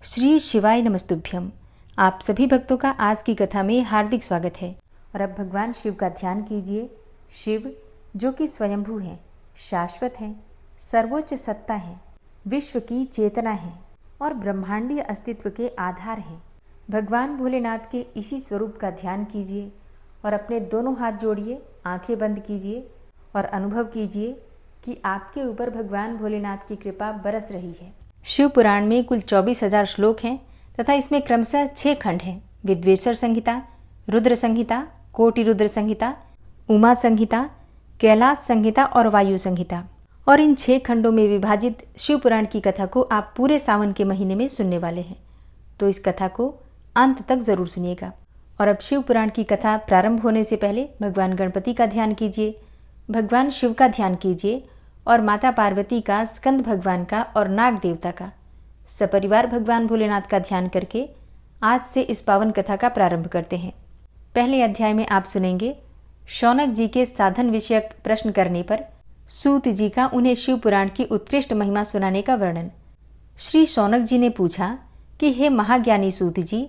श्री शिवाय नमस्तुभ्यम। आप सभी भक्तों का आज की कथा में हार्दिक स्वागत है। और अब भगवान शिव का ध्यान कीजिए। शिव जो कि स्वयंभू हैं, शाश्वत हैं, सर्वोच्च सत्ता हैं, विश्व की चेतना हैं और ब्रह्मांडीय अस्तित्व के आधार हैं। भगवान भोलेनाथ के इसी स्वरूप का ध्यान कीजिए और अपने दोनों हाथ जोड़िए, आंखें बंद कीजिए और अनुभव कीजिए कि आपके ऊपर भगवान भोलेनाथ की कृपा बरस रही है। शिव पुराण में कुल 24,000 श्लोक हैं तथा इसमें क्रमशः 6 खंड हैं। विद्वेश्वर संहिता, रुद्र संहिता, कोटि रुद्र संहिता, उमा संहिता, कैलाश संहिता और वायु संहिता। और इन 6 खंडों में विभाजित शिव पुराण की कथा को आप पूरे सावन के महीने में सुनने वाले हैं, तो इस कथा को अंत तक जरूर सुनिएगा। और अब शिव पुराण की कथा प्रारंभ होने से पहले भगवान गणपति का ध्यान कीजिए, भगवान शिव का ध्यान कीजिए और माता पार्वती का, स्कंद भगवान का और नाग देवता का, सपरिवार भगवान भोलेनाथ का ध्यान करके आज से इस पावन कथा का प्रारंभ करते हैं। पहले अध्याय में आप सुनेंगे शौनक जी के साधन विषयक प्रश्न करने पर सूत जी का उन्हें शिव पुराण की उत्कृष्ट महिमा सुनाने का वर्णन। श्री शौनक जी ने पूछा कि हे महाज्ञानी सूत जी,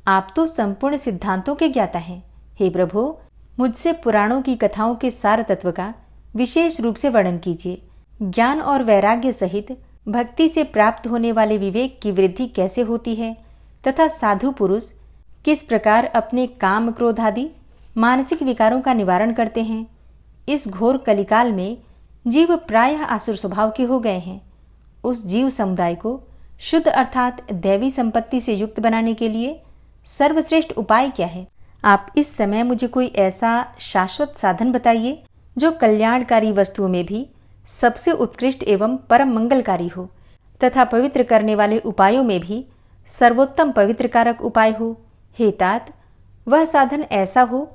आप तो संपूर्ण सिद्धांतों के ज्ञाता हैं। हे प्रभु, मुझसे पुराणों की कथाओं के सार तत्व का विशेष रूप से वर्णन कीजिए। ज्ञान और वैराग्य सहित भक्ति से प्राप्त होने वाले विवेक की वृद्धि कैसे होती है तथा साधु पुरुष किस प्रकार अपने काम, क्रोध आदि मानसिक विकारों का निवारण करते हैं। इस घोर कलिकाल में जीव प्रायः आसुर स्वभाव के हो गए हैं। उस जीव समुदाय को शुद्ध अर्थात दैवी संपत्ति से युक्त बनाने के लिए सर्वश्रेष्ठ उपाय क्या है? आप इस समय मुझे कोई ऐसा शाश्वत साधन बताइए जो कल्याणकारी वस्तुओं में भी सबसे उत्कृष्ट एवं परम मंगलकारी हो तथा पवित्र करने वाले उपायों में भी सर्वोत्तम पवित्रकारक उपाय हो। हे तात, वह साधन ऐसा हो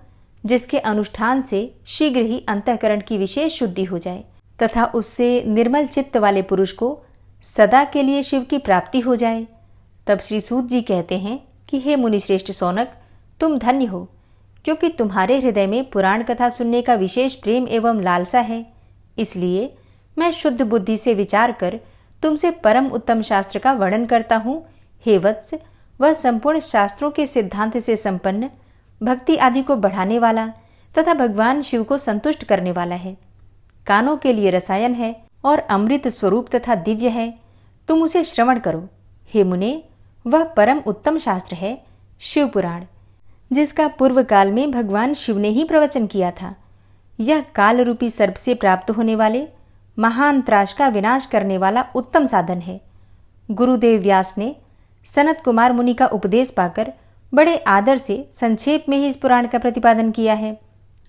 जिसके अनुष्ठान से शीघ्र ही अंतःकरण की विशेष शुद्धि हो जाए तथा उससे निर्मल चित्त वाले पुरुष को सदा के लिए शिव की प्राप्ति हो जाए। तब श्री सूत जी कहते हैं कि हे मुनिश्रेष्ठ शौनक, तुम धन्य हो, क्योंकि तुम्हारे हृदय में पुराण कथा सुनने का विशेष प्रेम एवं लालसा है। इसलिए मैं शुद्ध बुद्धि से विचार कर तुमसे परम उत्तम शास्त्र का वर्णन करता हूँ। हे वत्स, वह संपूर्ण शास्त्रों के सिद्धांत से संपन्न, भक्ति आदि को बढ़ाने वाला तथा भगवान शिव को संतुष्ट करने वाला है। कानों के लिए रसायन है और अमृत स्वरूप तथा दिव्य है। तुम उसे श्रवण करो। हे मुने, वह परम उत्तम शास्त्र है शिव पुराण, जिसका पूर्व काल में भगवान शिव ने ही प्रवचन किया था। यह काल रूपी सर्प से प्राप्त होने वाले महान त्रास का विनाश करने वाला उत्तम साधन है। गुरुदेव व्यास ने सनत कुमार मुनि का उपदेश पाकर बड़े आदर से संक्षेप में ही इस पुराण का प्रतिपादन किया है।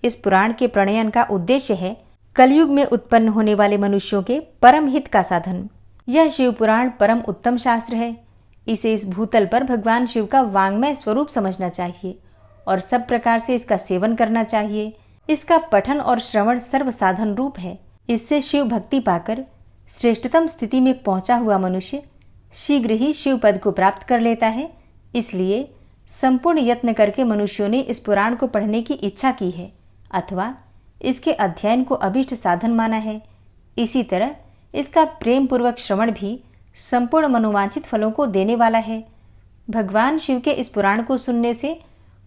इस पुराण के प्रणयन का उद्देश्य है कलयुग में उत्पन्न होने वाले मनुष्यों के परम हित का साधन। यह शिव पुराण परम उत्तम शास्त्र है। इसे इस भूतल पर भगवान शिव का वांग्मय स्वरूप समझना चाहिए और सब प्रकार से इसका सेवन करना चाहिए। इसका पठन और श्रवण सर्व साधन रूप है। इससे शिव भक्ति पाकर श्रेष्ठतम स्थिति में पहुंचा हुआ मनुष्य शीघ्र ही शिव पद को प्राप्त कर लेता है। इसलिए संपूर्ण यत्न करके मनुष्यों ने इस पुराण को पढ़ने की इच्छा की है अथवा इसके अध्ययन को अभिष्ट साधन माना है। इसी तरह इसका प्रेम पूर्वक श्रवण भी संपूर्ण मनोवांछित फलों को देने वाला है। भगवान शिव के इस पुराण को सुनने से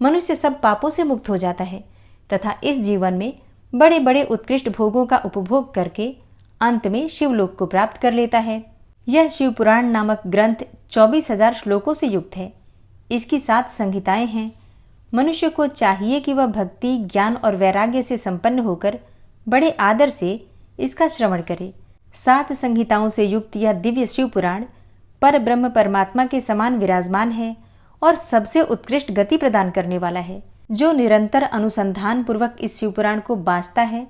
मनुष्य सब पापों से मुक्त हो जाता है तथा इस जीवन में बड़े बड़े उत्कृष्ट भोगों का उपभोग करके अंत में शिवलोक को प्राप्त कर लेता है। यह शिव पुराण नामक ग्रंथ 24,000 श्लोकों से युक्त है। इसकी 7 संहिताएं हैं। मनुष्य को चाहिए कि वह भक्ति, ज्ञान और वैराग्य से संपन्न होकर बड़े आदर से इसका श्रवण करे। 7 संहिताओं से युक्त यह दिव्य शिव पुराण पर ब्रह्म परमात्मा के समान विराजमान है और सबसे उत्कृष्ट गति प्रदान करने वाला है। जो निरंतर अनुसंधान पूर्वक इस शिव पुराण को बाँचता है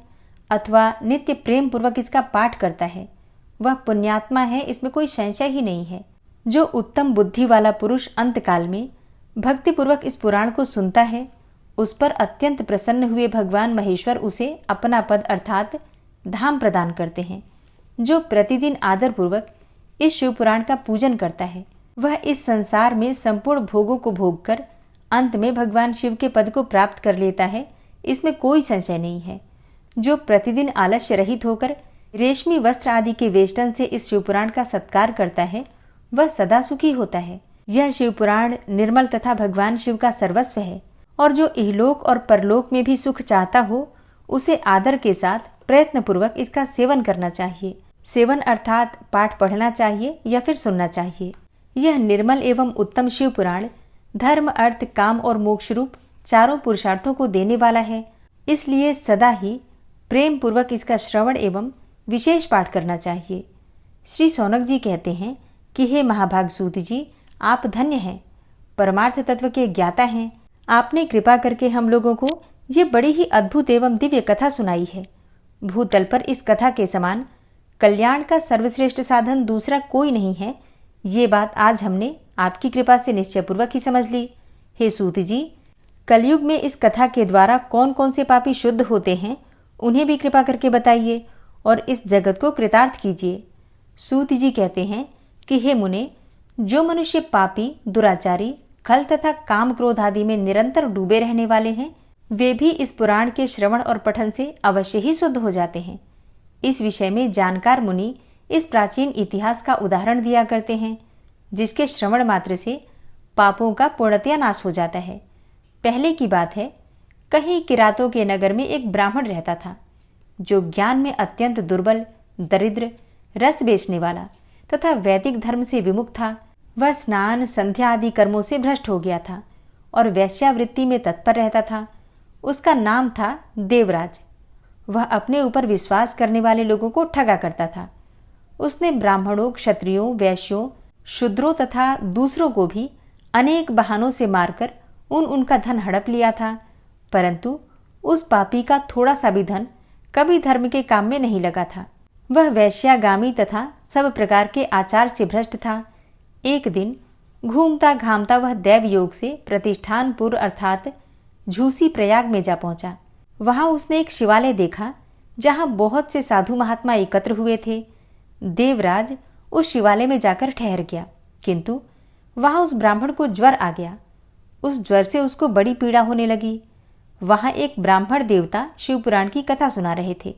अथवा नित्य प्रेम पूर्वक इसका पाठ करता है, वह पुण्यात्मा है, इसमें कोई संशय ही नहीं है। जो उत्तम बुद्धि वाला पुरुष अंतकाल में भक्ति पूर्वक इस पुराण को सुनता है, उस पर अत्यंत प्रसन्न हुए भगवान महेश्वर उसे अपना पद अर्थात धाम प्रदान करते हैं। जो प्रतिदिन आदर पूर्वक इस शिव पुराण का पूजन करता है, वह इस संसार में संपूर्ण भोगों को भोग कर अंत में भगवान शिव के पद को प्राप्त कर लेता है। इसमें कोई संशय नहीं है। जो प्रतिदिन आलस्य रहित होकर रेशमी वस्त्र आदि के वेष्टन से इस शिवपुराण का सत्कार करता है, वह सदा सुखी होता है। यह शिव पुराण निर्मल तथा भगवान शिव का सर्वस्व है और जो इहलोक और परलोक में भी सुख चाहता हो उसे आदर के साथ प्रयत्न पूर्वक इसका सेवन करना चाहिए। सेवन अर्थात पाठ पढ़ना चाहिए या फिर सुनना चाहिए। यह निर्मल एवं उत्तम शिव पुराण धर्म, अर्थ, काम और मोक्ष रूप चारों पुरुषार्थों को देने वाला है। इसलिए सदा ही प्रेम पूर्वक इसका श्रवण एवं विशेष पाठ करना चाहिए। श्री शौनक जी कहते हैं कि हे महाभाग सूत जी, आप धन्य हैं, परमार्थ तत्व के ज्ञाता हैं। आपने कृपा करके हम लोगों को ये बड़ी ही अद्भुत एवं दिव्य कथा सुनाई है। भूतल पर इस कथा के समान कल्याण का सर्वश्रेष्ठ साधन दूसरा कोई नहीं है। ये बात आज हमने आपकी कृपा से निश्चयपूर्वक ही समझ ली। हे सूत जी, कलयुग में इस कथा के द्वारा कौन कौन से पापी शुद्ध होते हैं उन्हें भी कृपा करके बताइए और इस जगत को कृतार्थ कीजिए। सूत जी कहते हैं कि हे मुने, जो मनुष्य पापी, दुराचारी, खल तथा काम क्रोध आदि में निरंतर डूबे रहने वाले हैं वे भी इस पुराण के श्रवण और पठन से अवश्य ही शुद्ध हो जाते हैं। इस विषय में जानकार मुनि इस प्राचीन इतिहास का उदाहरण दिया करते हैं जिसके श्रवण मात्र से पापों का पूर्णतया नाश हो जाता है। पहले की बात है, कहीं किरातों के नगर में एक ब्राह्मण रहता था जो ज्ञान में अत्यंत दुर्बल, दरिद्र, रस बेचने वाला तथा वैदिक धर्म से विमुख था। वह स्नान, संध्या आदि कर्मों से भ्रष्ट हो गया था और वैश्यावृत्ति में तत्पर रहता था। उसका नाम था देवराज। वह अपने ऊपर विश्वास करने वाले लोगों को ठगा करता था। उसने ब्राह्मणों, क्षत्रियों, वैश्यों, शूद्रों तथा दूसरों को भी अनेक बहानों से मारकर उनका धन हड़प लिया था, परंतु उस पापी का थोड़ा सा भी धन कभी धर्म के काम में नहीं लगा था। वह वैश्यागामी तथा सब प्रकार के आचार से भ्रष्ट था। एक दिन घूमता घामता वह दैव योग से प्रतिष्ठानपुर अर्थात झूसी प्रयाग में जा पहुंचा। वहां उसने एक शिवालय देखा जहां बहुत से साधु महात्मा एकत्र हुए थे। देवराज उस शिवालय में जाकर ठहर गया, किंतु वहां उस ब्राह्मण को ज्वर आ गया। उस ज्वर से उसको बड़ी पीड़ा होने लगी। वहां एक ब्राह्मण देवता शिवपुराण की कथा सुना रहे थे।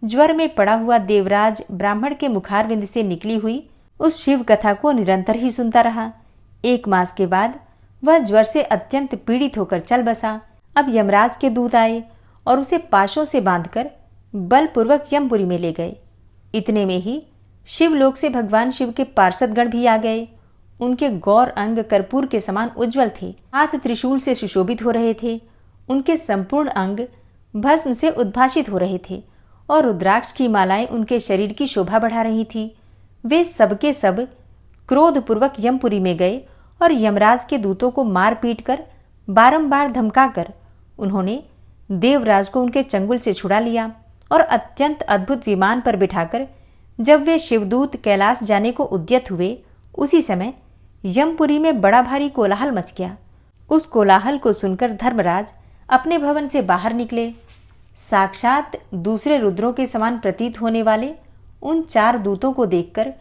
ज्वर में पड़ा हुआ देवराज ब्राह्मण के मुखारविंद से निकली हुई उस शिव कथा को निरंतर ही सुनता रहा। 1 मास के बाद वह ज्वर से अत्यंत पीड़ित होकर चल बसा। अब यमराज के दूत आए और उसे पाशों से बांधकर बलपूर्वक यमपुरी में ले गए। इतने में ही शिवलोक से भगवान शिव के पार्षदगण भी आ गए। उनके गौर अंग कर्पूर के समान उज्जवल थे, हाथ त्रिशूल से सुशोभित हो रहे थे। उनके संपूर्ण अंग भस्म से उद्भासित हो रहे थे और रुद्राक्ष की मालाएं उनके शरीर की शोभा बढ़ा रही थी। वे सबके सब क्रोधपूर्वक यमपुरी में गए और यमराज के दूतों को मार पीट कर बारंबार धमकाकर उन्होंने देवराज को उनके चंगुल से छुड़ा लिया और अत्यंत अद्भुत विमान पर बिठाकर जब वे शिवदूत कैलाश जाने को उद्यत हुए, उसी समय यमपुरी में बड़ा भारी कोलाहल मच गया। उस कोलाहल को सुनकर धर्मराज अपने भवन से बाहर निकले। साक्षात दूसरे रुद्रों के समान प्रतीत होने वाले उन 4 दूतों को देखकर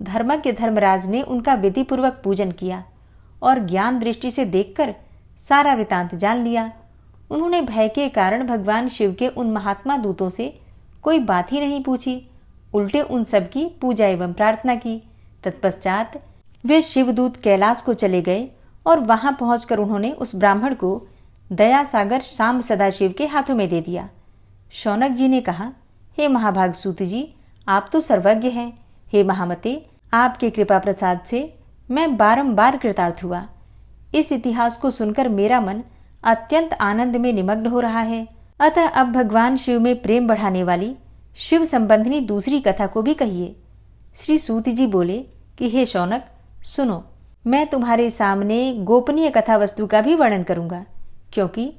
धर्मज्ञ धर्मराज ने उनका विधिपूर्वक पूजन किया और ज्ञान दृष्टि से देखकर सारा वृतांत जान लिया। उन्होंने भय के कारण भगवान शिव के उन महात्मा दूतों से कोई बात ही नहीं पूछी, उल्टे उन सब की पूजा एवं प्रार्थना की। तत्पश्चात वे शिवदूत कैलाश को चले गए और वहां पहुंचकर उन्होंने उस ब्राह्मण को दया सागर शाम सदाशिव के हाथों में दे दिया। शौनक जी ने कहा, हे महाभाग सूत जी, आप तो सर्वज्ञ हैं। हे महामते, आपके कृपा प्रसाद से मैं बारंबार कृतार्थ हुआ। इस इतिहास को सुनकर मेरा मन अत्यंत आनंद में निमग्न हो रहा है। अतः अब भगवान शिव में प्रेम बढ़ाने वाली शिव संबंधिनी दूसरी कथा को भी कहिए। श्री सूत जी बोले कि हे शौनक, सुनो, मैं तुम्हारे सामने गोपनीय कथा वस्तु का भी वर्णन करूंगा, क्योंकि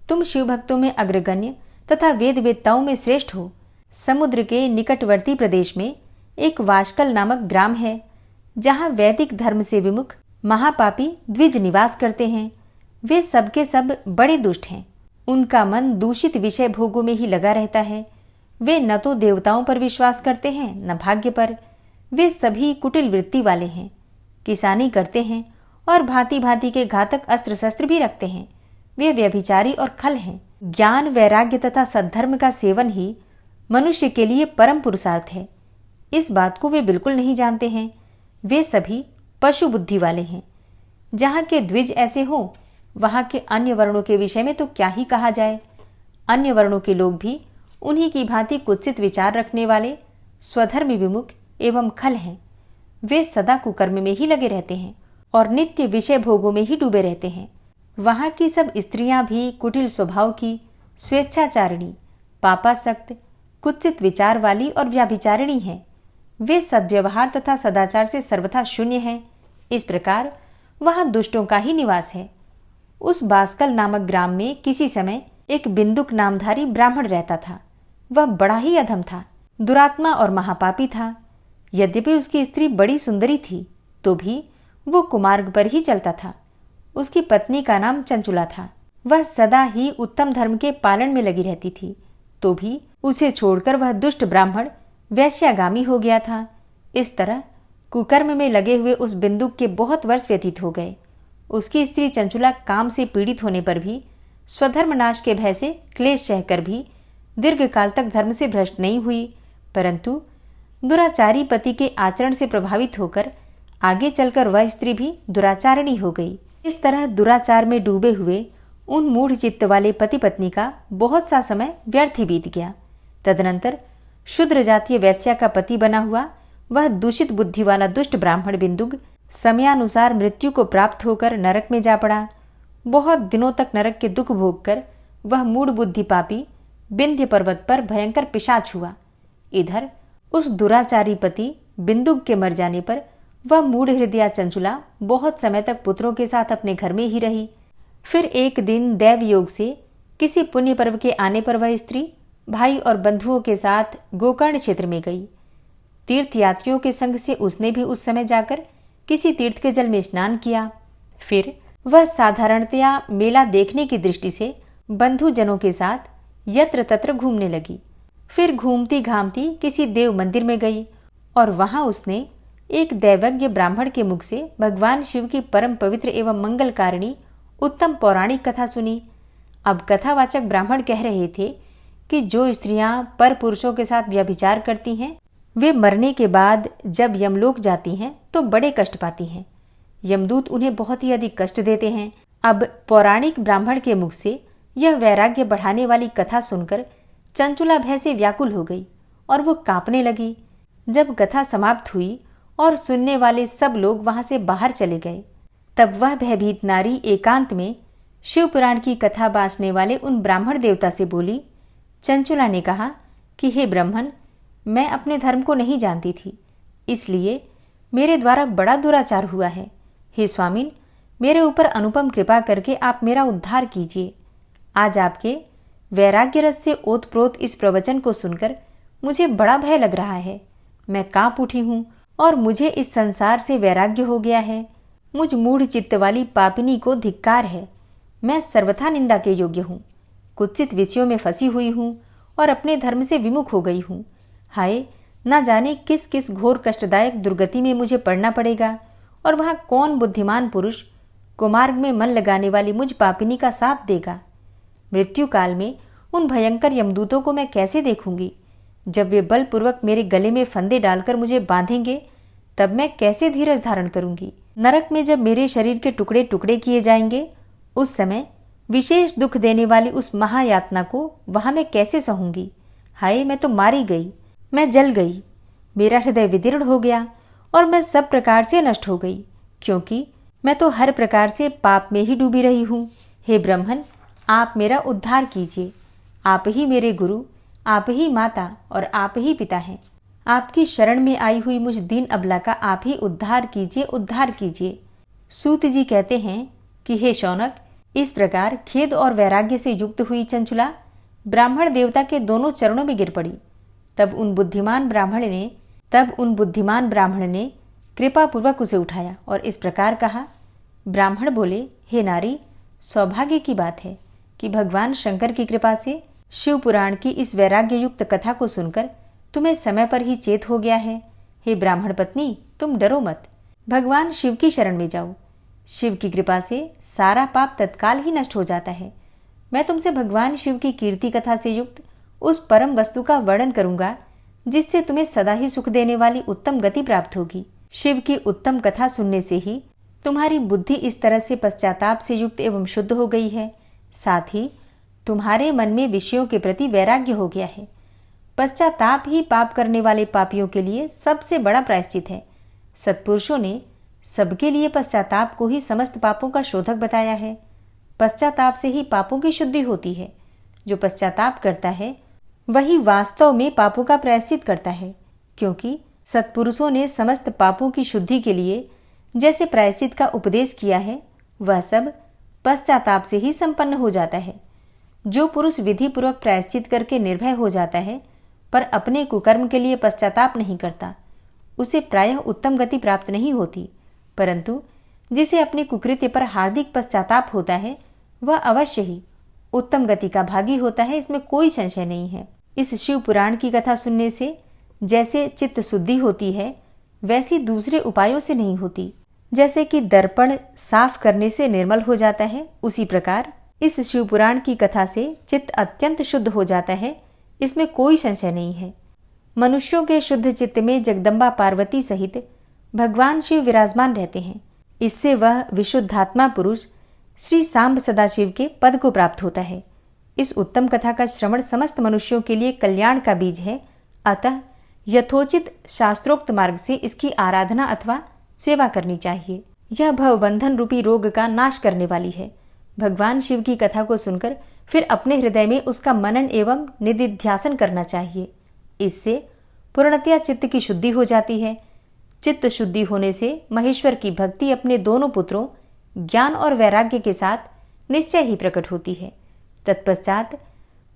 तुम शिव भक्तों में अग्रगण्य तथा वेद वेत्ताओं में श्रेष्ठ हो। समुद्र के निकटवर्ती प्रदेश में एक वाशकल नामक ग्राम है, जहां वैदिक धर्म से विमुख महापापी द्विज निवास करते हैं। वे सबके सब बड़े दुष्ट हैं। उनका मन दूषित विषय भोगों में ही लगा रहता है। वे न तो देवताओं पर विश्वास करते हैं न भाग्य पर। वे सभी कुटिल वृत्ति वाले हैं, किसानी करते हैं और भांति भांति के घातक अस्त्र शस्त्र भी रखते हैं। वे व्यभिचारी और खल हैं। ज्ञान, वैराग्य तथा सद्धर्म का सेवन ही मनुष्य के लिए परम पुरुषार्थ है। इस बात को वे बिल्कुल नहीं जानते हैं। वे सभी पशु बुद्धि वाले हैं। जहाँ के द्विज ऐसे हों, वहाँ के अन्य वर्णों के विषय में तो क्या ही कहा जाए। अन्य वर्णों के लोग भी उन्हीं की भांति कुत्सित विचार रखने वाले, स्वधर्म विमुख एवं खल हैं। वे सदा कुकर्म में ही लगे रहते हैं और नित्य विषय भोगों में ही डूबे रहते हैं। वहाँ की सब स्त्रियां भी कुटिल स्वभाव की, स्वेच्छाचारिणी, पापासक्त, कुत्सित विचार वाली और व्याभिचारिणी हैं। वे सद्व्यवहार तथा सदाचार से सर्वथा शून्य हैं। इस प्रकार वहाँ दुष्टों का ही निवास है। उस बास्कल नामक ग्राम में किसी समय एक बिंदुक नामधारी ब्राह्मण रहता था। वह बड़ा ही अधम था, दुरात्मा और महापापी था। यद्यपि उसकी स्त्री बड़ी सुंदरी थी, तो भी वो कुमार्ग पर ही चलता था। उसकी पत्नी का नाम चंचुला था। वह सदा ही उत्तम धर्म के पालन में लगी रहती थी, तो भी उसे छोड़कर वह दुष्ट ब्राह्मण वैश्यागामी हो गया था। इस तरह कुकर्म में लगे हुए उस बिंदुक के बहुत वर्ष व्यतीत हो गए। उसकी स्त्री चंचुला काम से पीड़ित होने पर भी, स्वधर्म नाश के भय से क्लेश सहकर भी दीर्घ काल तक धर्म से भ्रष्ट नहीं हुई, परंतु दुराचारी पति के आचरण से प्रभावित होकर आगे चलकर वह स्त्री भी दुराचारिणी हो गई। इस तरह दुराचार में डूबे हुए उन मूढ़ चित्त वाले पति पत्नी का बहुत सा समय व्यर्थ ही बीत गया। तदनंतर शूद्र जातीय वैश्या का पति बना हुआ वह दूषित बुद्धि वाला दुष्ट ब्राह्मण बिंदुक समयानुसार मृत्यु को प्राप्त होकर नरक में जा पड़ा। बहुत दिनों तक नरक के दुख भोगकर वह मूढ़ बुद्धि पापी विंध्य पर्वत पर भयंकर पिशाच हुआ। इधर उस दुराचारी पति बिंदुक के मर जाने पर वह मूढ़ हृदया चंचुला बहुत समय तक पुत्रों के साथ अपने घर में ही रही। फिर एक दिन दैव योग से किसी पुण्य पर्व के आने पर वह स्त्री भाई और बंधुओं के साथ गोकर्ण क्षेत्र में गई। तीर्थयात्रियों के संग से उसने भी उस समय जाकर किसी तीर्थ के जल में स्नान किया। फिर वह साधारणतया मेला देखने की दृष्टि से बंधुजनों के साथ यत्र तत्र घूमने लगी। फिर घूमती घामती किसी देव मंदिर में गई और वहां उसने एक दैवज्ञ ब्राह्मण के मुख से भगवान शिव की परम पवित्र एवं मंगलकारिणी उत्तम पौराणिक कथा सुनी। अब कथावाचक ब्राह्मण कह रहे थे कि जो स्त्रियां पर पुरुषों के साथ व्यभिचार करती हैं, वे मरने के बाद जब यमलोक जाती हैं तो बड़े कष्ट पाती हैं। यमदूत उन्हें बहुत ही अधिक कष्ट देते हैं। अब पौराणिक ब्राह्मण के मुख से यह वैराग्य बढ़ाने वाली कथा सुनकर चंचुला भय से व्याकुल हो गई और वो कांपने लगी। जब कथा समाप्त हुई और सुनने वाले सब लोग वहां से बाहर चले गए, तब वह भयभीत नारी एकांत में शिव पुराण की कथा बांचने वाले उन ब्राह्मण देवता से बोली। चंचुला ने कहा कि हे ब्राह्मण, मैं अपने धर्म को नहीं जानती थी, इसलिए मेरे द्वारा बड़ा दुराचार हुआ है। हे स्वामिन, मेरे ऊपर अनुपम कृपा करके आप मेरा उद्धार कीजिए। आज आपके वैराग्य रस से ओतप्रोत इस प्रवचन को सुनकर मुझे बड़ा भय लग रहा है। मैं कांप उठी हूँ और मुझे इस संसार से वैराग्य हो गया है। मुझ मूढ़ चित्त वाली पापिनी को धिक्कार है। मैं सर्वथा निंदा के योग्य हूँ, कुत्सित विषयों में फंसी हुई हूँ और अपने धर्म से विमुख हो गई हूँ। हाय, ना जाने किस किस घोर कष्टदायक दुर्गति में मुझे पड़ना पड़ेगा और वहाँ कौन बुद्धिमान पुरुष कुमार्ग में मन लगाने वाली मुझ पापिनी का साथ देगा। मृत्यु काल में उन भयंकर यमदूतों को मैं कैसे देखूंगी। जब वे बलपूर्वक मेरे गले में फंदे डालकर मुझे बांधेंगे, तब मैं कैसे धीरज धारण करूंगी। नरक में जब मेरे शरीर के टुकड़े टुकड़े किए जाएंगे, उस समय विशेष दुख देने वाली उस महायातना को वहां मैं कैसे सहूंगी। हाय, मैं तो मारी गई, मैं जल गई, मेरा हृदय विदीर्ण हो गया और मैं सब प्रकार से नष्ट हो गई, क्योंकि मैं तो हर प्रकार से पाप में ही डूबी रही हूँ। हे ब्रह्मन, आप मेरा उद्धार कीजिए। आप ही मेरे गुरु, आप ही माता और आप ही पिता हैं। आपकी शरण में आई हुई मुझ दीन अबला का आप ही उद्धार कीजिए, उद्धार कीजिए। सूत जी कहते हैं कि हे शौनक, इस प्रकार खेद और वैराग्य से युक्त हुई चंचुला ब्राह्मण देवता के दोनों चरणों में गिर पड़ी। तब उन बुद्धिमान ब्राह्मण ने कृपापूर्वक उसे उठाया और इस प्रकार कहा। ब्राह्मण बोले, हे नारी, सौभाग्य की बात है कि भगवान शंकर की कृपा से शिव पुराण की इस वैराग्य युक्त कथा को सुनकर तुम्हें समय पर ही चेत हो गया है। हे ब्राह्मण पत्नी, तुम डरो मत, भगवान शिव की शरण में जाओ। शिव की कृपा से सारा पाप तत्काल ही नष्ट हो जाता है। मैं तुमसे भगवान शिव की कीर्ति कथा से युक्त उस परम वस्तु का वर्णन करूंगा, जिससे तुम्हें सदा ही सुख देने वाली उत्तम गति प्राप्त होगी। शिव की उत्तम कथा सुनने से ही तुम्हारी बुद्धि इस तरह से पश्चाताप से युक्त एवं शुद्ध हो गई है, साथ ही तुम्हारे मन में विषयों के प्रति वैराग्य हो गया है। पश्चाताप ही पाप करने वाले पापियों के लिए सबसे बड़ा प्रायश्चित है। सत्पुरुषों ने सबके लिए पश्चाताप को ही समस्त पापों का शोधक बताया है। पश्चाताप से ही पापों की शुद्धि होती है। जो पश्चाताप करता है वही वास्तव में पापों का प्रायश्चित करता है, क्योंकि सत्पुरुषों ने समस्त पापों की शुद्धि के लिए जैसे प्रायश्चित का उपदेश किया है, वह सब पश्चाताप से ही संपन्न हो जाता है। जो पुरुष विधि पूर्वक प्रायश्चित करके निर्भय हो जाता है पर अपने कुकर्म के लिए पश्चाताप नहीं करता, उसे प्रायः उत्तम गति प्राप्त नहीं होती, परंतु जिसे अपने कुकृत्य पर हार्दिक पश्चाताप होता है वह अवश्य ही उत्तम गति का भागी होता है, इसमें कोई संशय नहीं है। इस शिव पुराण की कथा सुनने से जैसे चित्त शुद्धि होती है, वैसी दूसरे उपायों से नहीं होती। जैसे कि दर्पण साफ करने से निर्मल हो जाता है, उसी प्रकार इस शिव पुराण की कथा से चित्त अत्यंत शुद्ध हो जाता है, इसमें कोई संशय नहीं है। मनुष्यों के शुद्ध चित्त में जगदम्बा पार्वती सहित भगवान शिव विराजमान रहते हैं। इससे वह विशुद्धात्मा पुरुष श्री सांब सदाशिव के पद को प्राप्त होता है। इस उत्तम कथा का श्रवण समस्त मनुष्यों के लिए कल्याण का बीज है, अतः यथोचित शास्त्रोक्त मार्ग से इसकी आराधना अथवा सेवा करनी चाहिए। यह भवबंधन रूपी रोग का नाश करने वाली है। भगवान शिव की कथा को सुनकर फिर अपने हृदय में उसका मनन एवं निदिध्यासन करना चाहिए। इससे पूर्णतया चित्त की शुद्धि हो जाती है। चित्त शुद्धि होने से महेश्वर की भक्ति अपने दोनों पुत्रों ज्ञान और वैराग्य के साथ निश्चय ही प्रकट होती है। तत्पश्चात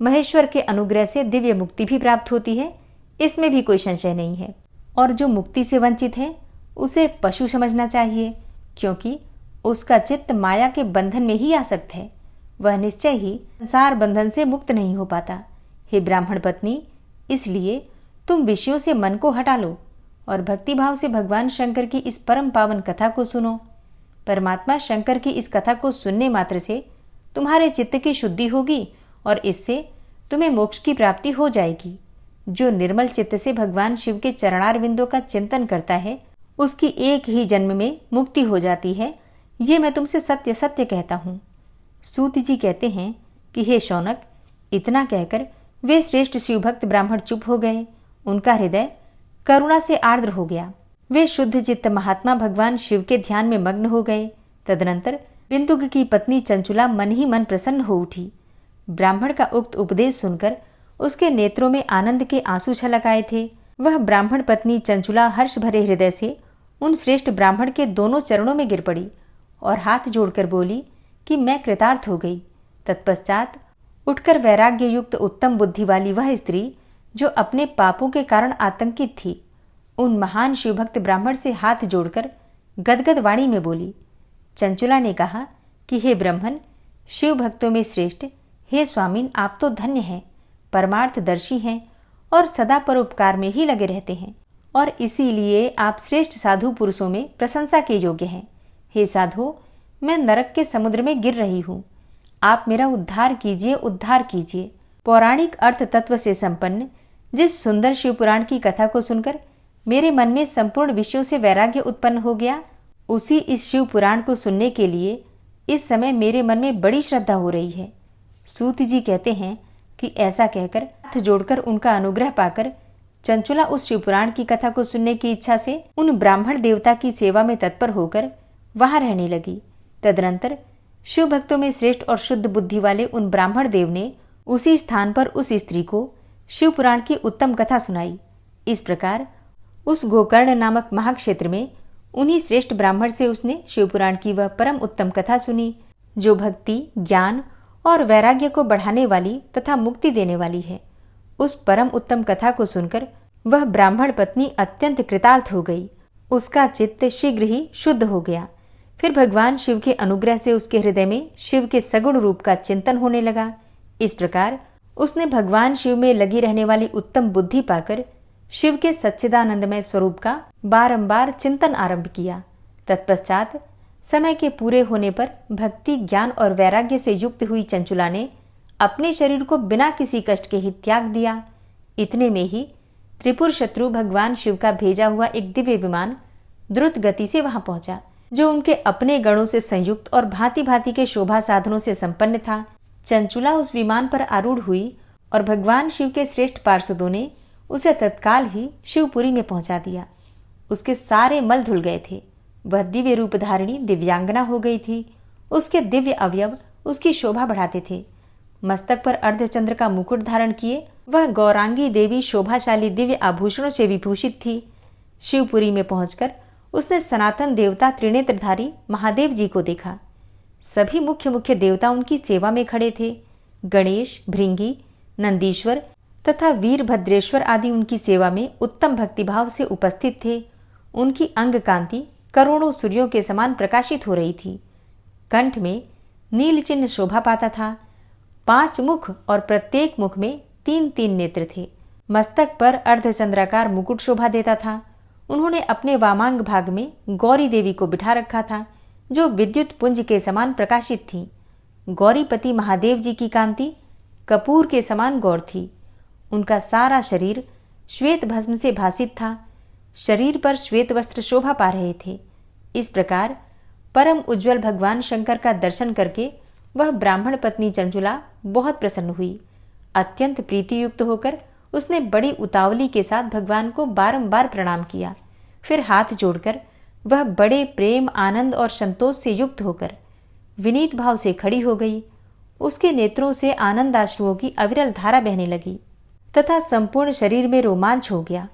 महेश्वर के अनुग्रह से दिव्य मुक्ति भी प्राप्त होती है, इसमें भी कोई संशय नहीं है। और जो मुक्ति से वंचित है उसे पशु समझना चाहिए, क्योंकि उसका चित्त माया के बंधन में ही आसक्त है। वह निश्चय ही संसार बंधन से मुक्त नहीं हो पाता। हे ब्राह्मण पत्नी, इसलिए तुम विषयों से मन को हटा लो और भक्तिभाव से भगवान शंकर की इस परम पावन कथा को सुनो। परमात्मा शंकर की इस कथा को सुनने मात्र से तुम्हारे चित्त की शुद्धि होगी और इससे तुम्हें मोक्ष की प्राप्ति हो जाएगी। जो निर्मल चित्त से भगवान शिव के चरणारविंदों का चिंतन करता है, उसकी एक ही जन्म में मुक्ति हो जाती है। ये मैं तुमसे सत्य सत्य कहता हूँ। सूत जी कहते हैं कि हे शौनक, इतना कहकर वे श्रेष्ठ शिवभक्त ब्राह्मण चुप हो गए। उनका हृदय करुणा से आर्द्र हो गया। वे शुद्ध चित्त महात्मा भगवान शिव के ध्यान में मग्न हो गए। तदनंतर बिंदुक की पत्नी चंचुला मन ही मन प्रसन्न हो उठी। ब्राह्मण का उक्त उपदेश सुनकर उसके नेत्रों में आनंद के आंसू छलक आए थे। वह ब्राह्मण पत्नी चंचुला हर्ष भरे हृदय से उन श्रेष्ठ ब्राह्मण के दोनों चरणों में गिर पड़ी और हाथ जोड़कर बोली कि मैं कृतार्थ हो गई। तत्पश्चात उठकर वैराग्य युक्त उत्तम बुद्धि वाली वह स्त्री जो अपने पापों के कारण आतंकित थी, उन महान शिवभक्त ब्राह्मण से हाथ जोड़कर गदगद वाणी में बोली। चंचुला ने कहा कि हे ब्राह्मण, शिव भक्तों में श्रेष्ठ, हे स्वामीन, आप तो धन्य हैं, परमार्थदर्शी हैं और सदा परोपकार में ही लगे रहते हैं और इसीलिए आप श्रेष्ठ साधु पुरुषों में प्रशंसा के योग्य हैं। हे साधु, मैं नरक के समुद्र में गिर रही हूँ, आप मेरा उद्धार कीजिए, उद्धार कीजिए। पौराणिक अर्थ तत्व से संपन्न जिस सुंदर शिवपुराण की कथा को सुनकर मेरे मन में संपूर्ण विषयों से वैराग्य उत्पन्न हो गया, उसी इस शिव पुराण को सुनने के लिए इस समय मेरे मन में बड़ी श्रद्धा हो रही है। सूत जी कहते हैं कि ऐसा कहकर हाथ जोड़कर उनका अनुग्रह पाकर चंचुला उस शिवपुराण की कथा को सुनने की इच्छा से उन ब्राह्मण देवता की सेवा में तत्पर होकर वहां रहने लगी। तदनंतर शिव भक्तों में श्रेष्ठ और शुद्ध बुद्धि वाले उन ब्राह्मण देव ने उसी स्थान पर उस स्त्री को शिव पुराण की उत्तम कथा सुनाई। इस प्रकार उस गोकर्ण नामक महाक्षेत्र में उन्हीं श्रेष्ठ ब्राह्मण से उसने शिवपुराण की वह परम उत्तम कथा सुनी, जो भक्ति, ज्ञान और वैराग्य को बढ़ाने वाली तथा मुक्ति देने वाली है। उस परम उत्तम कथा को सुनकर वह ब्राह्मण पत्नी अत्यंत कृतार्थ हो गई। उसका चित्त शीघ्र ही शुद्ध हो गया। फिर भगवान शिव के अनुग्रह से उसके हृदय में शिव के सगुण रूप का चिंतन होने लगा। इस प्रकार उसने भगवान शिव में लगी रहने वाली उत्तम बुद्धि पाकर शिव के सच्चिदानंदमय स्वरूप का बारंबार चिंतन आरंभ किया। तत्पश्चात समय के पूरे होने पर भक्ति, ज्ञान और वैराग्य से युक्त हुई चंचुला ने अपने शरीर को बिना किसी कष्ट के ही त्याग दिया। इतने में ही त्रिपुर शत्रु भगवान शिव का भेजा हुआ एक दिव्य विमान द्रुत गति से वहां पहुंचा। जो उनके अपने गणों से संयुक्त और भांति भांति के शोभा साधनों से संपन्न था। चंचुला उस विमान पर आरूढ़ हुई और भगवान शिव के श्रेष्ठ पार्षदों ने उसे तत्काल ही शिवपुरी में पहुंचा दिया। उसके सारे मल धुल गए थे। वह दिव्य रूप धारिणी दिव्यांगना हो गई थी। उसके दिव्य अवयव उसकी शोभा बढ़ाते थे। मस्तक पर अर्धचंद्र का मुकुट धारण किए वह गौरांगी देवी शोभाशाली दिव्य आभूषणों से विभूषित थी। शिवपुरी में पहुंचकर उसने सनातन देवता त्रिनेत्रधारी महादेव जी को देखा। सभी मुख्य मुख्य देवता उनकी सेवा में खड़े थे। गणेश, भृंगी, नंदीश्वर तथा वीरभद्रेश्वर आदि उनकी सेवा में उत्तम भक्तिभाव से उपस्थित थे। उनकी अंग कांति करोड़ों सूर्यों के समान प्रकाशित हो रही थी। कंठ में नील चिन्ह शोभा पाता था। 5 मुख और प्रत्येक मुख में 3-3 नेत्र थे। मस्तक पर अर्धचंद्राकार मुकुट शोभा देता था। उन्होंने अपने वामांग भाग में गौरी देवी को बिठा रखा था, जो विद्युत पुंज के समान प्रकाशित थी। गौरीपति महादेव जी की कांति कपूर के समान गौर थी। उनका सारा शरीर श्वेत भस्म से भासित था। शरीर पर श्वेत वस्त्र शोभा पा रहे थे। इस प्रकार परम उज्ज्वल भगवान शंकर का दर्शन करके वह ब्राह्मण पत्नी चंचुला बहुत प्रसन्न हुई। अत्यंत प्रीतियुक्त होकर उसने बड़ी उतावली के साथ भगवान को बारंबार प्रणाम किया। फिर हाथ जोड़कर वह बड़े प्रेम, आनंद और संतोष से युक्त होकर विनीत भाव से खड़ी हो गई। उसके नेत्रों से आनंदाश्रुओं की अविरल धारा बहने लगी तथा संपूर्ण शरीर में रोमांच हो गया।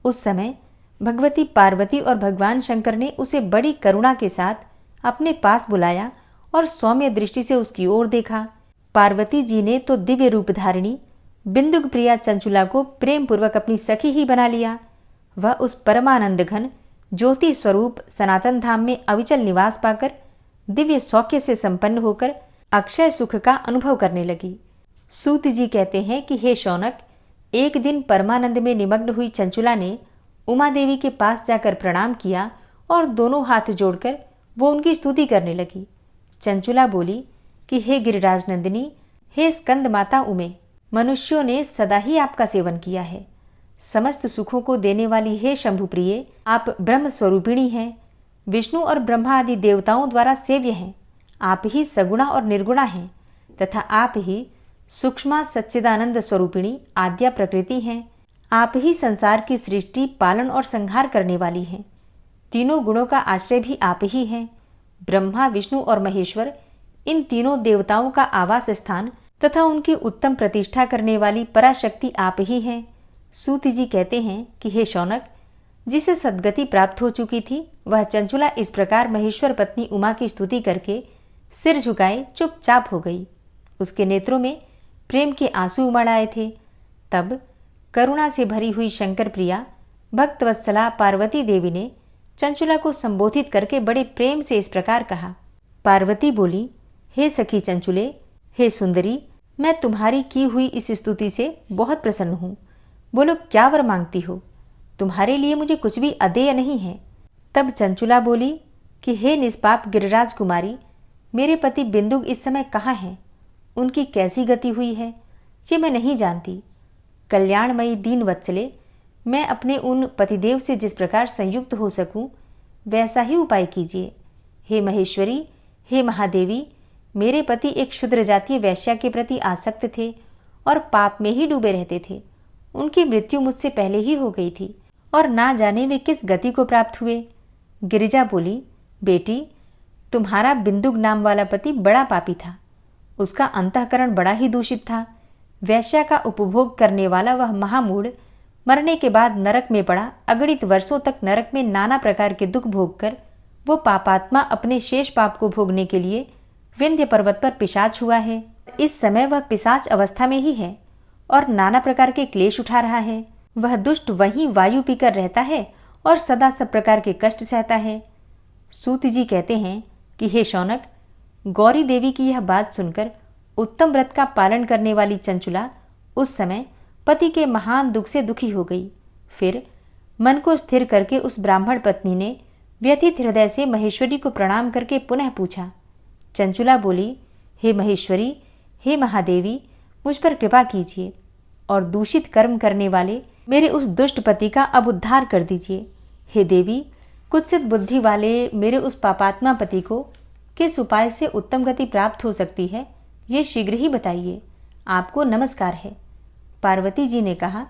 उस समय भगवती पार्वती और भगवान शंकर ने उसे बड़ी करुणा के साथ अपने पास बुलाया और सौम्य दृष्टि से उसकी ओर देखा। पार्वती जी ने तो दिव्य रूप धारिणी बिंदुक प्रिया चंचुला को प्रेम पूर्वक अपनी सखी ही बना लिया। वह उस परमानंद घन ज्योति स्वरूप सनातन धाम में अविचल निवास पाकर दिव्य सौख्य से संपन्न होकर अक्षय सुख का अनुभव करने लगी। सूत जी कहते हैं कि हे शौनक, एक दिन परमानंद में निमग्न हुई चंचुला ने उमा देवी के पास जाकर प्रणाम किया और दोनों हाथ जोड़कर वो उनकी स्तुति करने लगी। चंचुला बोली कि हे गिरिराज नंदिनी, हे स्कंद माता उमे, मनुष्यों ने सदा ही आपका सेवन किया है। समस्त सुखों को देने वाली हे शंभु प्रिय, आप ब्रह्म स्वरूपिणी हैं। विष्णु और ब्रह्मा आदि देवताओं द्वारा सेव्य हैं। आप ही सगुणा और निर्गुणा हैं तथा आप ही सूक्ष्मा सच्चिदानंद स्वरूपिणी आद्या प्रकृति हैं। आप ही संसार की सृष्टि, पालन और संहार करने वाली हैं। तीनों गुणों का आश्रय भी आप ही हैं। ब्रह्मा, विष्णु और महेश्वर, इन तीनों देवताओं का आवास स्थान तथा उनकी उत्तम प्रतिष्ठा करने वाली पराशक्ति आप ही हैं। सूत जी कहते हैं कि हे शौनक, जिसे सद्गति प्राप्त हो चुकी थी वह चंचुला इस प्रकार महेश्वर पत्नी उमा की स्तुति करके सिर झुकाए चुपचाप हो गई। उसके नेत्रों में प्रेम के आंसू उमड़ आए थे। तब करुणा से भरी हुई शंकर प्रिया भक्तवत्सला पार्वती देवी ने चंचुला को संबोधित करके बड़े प्रेम से इस प्रकार कहा। पार्वती बोली, हे सखी चंचुले, हे सुंदरी, मैं तुम्हारी की हुई इस स्तुति से बहुत प्रसन्न हूँ। बोलो, क्या वर मांगती हो? तुम्हारे लिए मुझे कुछ भी अदेय नहीं है। तब चंचुला बोली कि हे निष्पाप गिरिराज कुमारी, मेरे पति बिंदुक इस समय कहाँ हैं? उनकी कैसी गति हुई है ये मैं नहीं जानती। कल्याणमयी दीन वत्सले, मैं अपने उन पतिदेव से जिस प्रकार संयुक्त हो सकूं वैसा ही उपाय कीजिए। हे महेश्वरी, हे महादेवी, मेरे पति एक क्षुद्र जातीय वैश्या के प्रति आसक्त थे और पाप में ही डूबे रहते थे। उनकी मृत्यु मुझसे पहले ही हो गई थी और ना जाने वे किस गति को प्राप्त हुए। गिरिजा बोली, बेटी, तुम्हारा बिंदुक नाम वाला पति बड़ा पापी था। उसका अंतःकरण बड़ा ही दूषित था। वैश्या का उपभोग करने वाला वह महामूढ़ मरने के बाद नरक में पड़ा अगणित वर्षों तक नरक में नाना प्रकार के दुख भोग कर वो पापात्मा अपने शेष पाप को भोगने के लिए विंध्य पर्वत पर पिशाच हुआ है। इस समय वह पिशाच अवस्था में ही है और नाना प्रकार के क्लेश उठा रहा है। वह दुष्ट वहीं वायु पीकर रहता है और सदा सब प्रकार के कष्ट सहता है। सूत जी कहते हैं कि हे शौनक, गौरी देवी की यह बात सुनकर उत्तम व्रत का पालन करने वाली चंचुला उस समय पति के महान दुख से दुखी हो गई। फिर मन को स्थिर करके उस ब्राह्मण पत्नी ने व्यथित हृदय से महेश्वरी को प्रणाम करके पुनः पूछा। चंचुला बोली, हे महेश्वरी, हे महादेवी, मुझ पर कृपा कीजिए और दूषित कर्म करने वाले मेरे उस दुष्ट पति का अब उद्धार कर दीजिए। हे देवी, कुत्सित बुद्धि वाले मेरे उस पापात्मा पति को किस उपाय से उत्तम गति प्राप्त हो सकती है, ये शीघ्र ही बताइए। आपको नमस्कार है। पार्वती जी ने कहा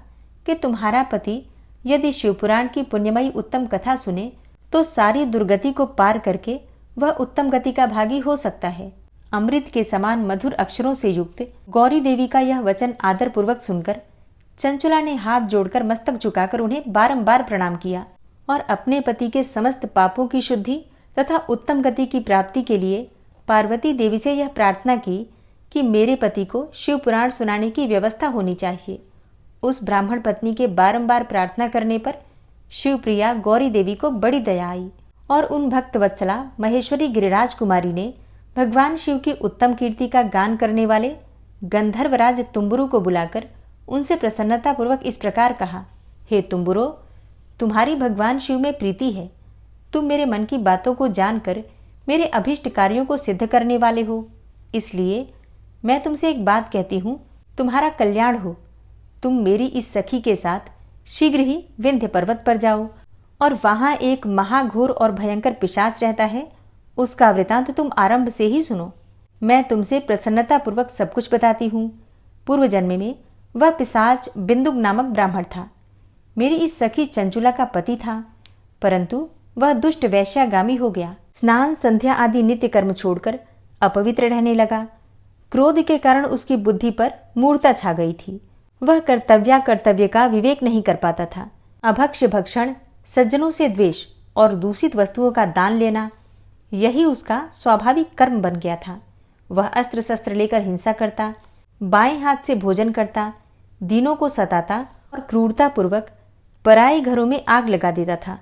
कि तुम्हारा पति यदि शिवपुराण की पुण्यमयी उत्तम कथा सुने तो सारी दुर्गति को पार करके वह उत्तम गति का भागी हो सकता है। अमृत के समान मधुर अक्षरों से युक्त गौरी देवी का यह वचन आदर पूर्वक सुनकर चंचुला ने हाथ जोड़कर मस्तक झुकाकर उन्हें बारंबार प्रणाम किया और अपने पति के समस्त पापों की शुद्धि तथा उत्तम गति की प्राप्ति के लिए पार्वती देवी से यह प्रार्थना की कि मेरे पति को शिव पुराण सुनाने की व्यवस्था होनी चाहिए। उस ब्राह्मण पत्नी के बारंबार प्रार्थना करने पर शिवप्रिया गौरी देवी को बड़ी दया आई और उन भक्त वत्सला महेश्वरी गिरिराज कुमारी ने भगवान शिव की उत्तम कीर्ति का गान करने वाले गंधर्वराज तुम्बुरु को बुलाकर उनसे प्रसन्नतापूर्वक इस प्रकार कहा, हे तुम्बुरो, तुम्हारी भगवान शिव में प्रीति है। तुम मेरे मन की बातों को जानकर मेरे अभिष्ट कार्यों को सिद्ध करने वाले हो, इसलिए मैं तुमसे एक बात कहती हूँ, तुम्हारा कल्याण हो। तुम मेरी इस सखी के साथ शीघ्र ही विंध्य पर्वत पर जाओ और वहां एक महाघोर और भयंकर पिशाच रहता है, उसका वृतांत तुम आरंभ से ही सुनो। मैं तुमसे प्रसन्नतापूर्वक सब कुछ बताती हूँ। पूर्व जन्म में वह पिशाच बिंदुक नामक ब्राह्मण था, मेरी इस सखी चंचुला का पति था, परंतु वह दुष्ट वैश्यागामी हो गया। स्नान संध्या आदि नित्य कर्म छोड़कर अपवित्र रहने लगा। क्रोध के कारण उसकी बुद्धि पर मूर्ता छा गई थी। वह कर्तव्य का विवेक नहीं कर पाता था। अभक्ष्य भक्षण, सज्जनों से द्वेष और दूषित वस्तुओं का दान लेना, यही उसका स्वाभाविक कर्म बन गया था। वह अस्त्र शस्त्र लेकर हिंसा करता, बाएं हाथ से भोजन करता, दीनों को सताता और क्रूरतापूर्वक पराए घरों में आग लगा देता था।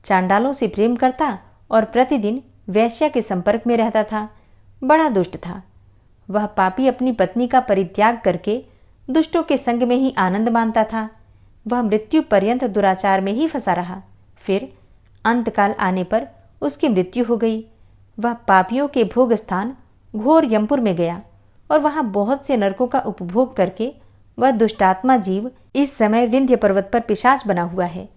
चांडालों से प्रेम करता और प्रतिदिन वैश्या के संपर्क में रहता था। बड़ा दुष्ट था। वह पापी अपनी पत्नी का परित्याग करके दुष्टों के संग में ही आनंद मानता था। वह मृत्यु पर्यंत दुराचार में ही फंसा रहा। फिर अंतकाल आने पर उसकी मृत्यु हो गई। वह पापियों के भोग स्थान घोर यमपुर में गया और वहां बहुत से नरकों का उपभोग करके वह दुष्टात्मा जीव इस समय विंध्य पर्वत पर पिशाच बना हुआ है।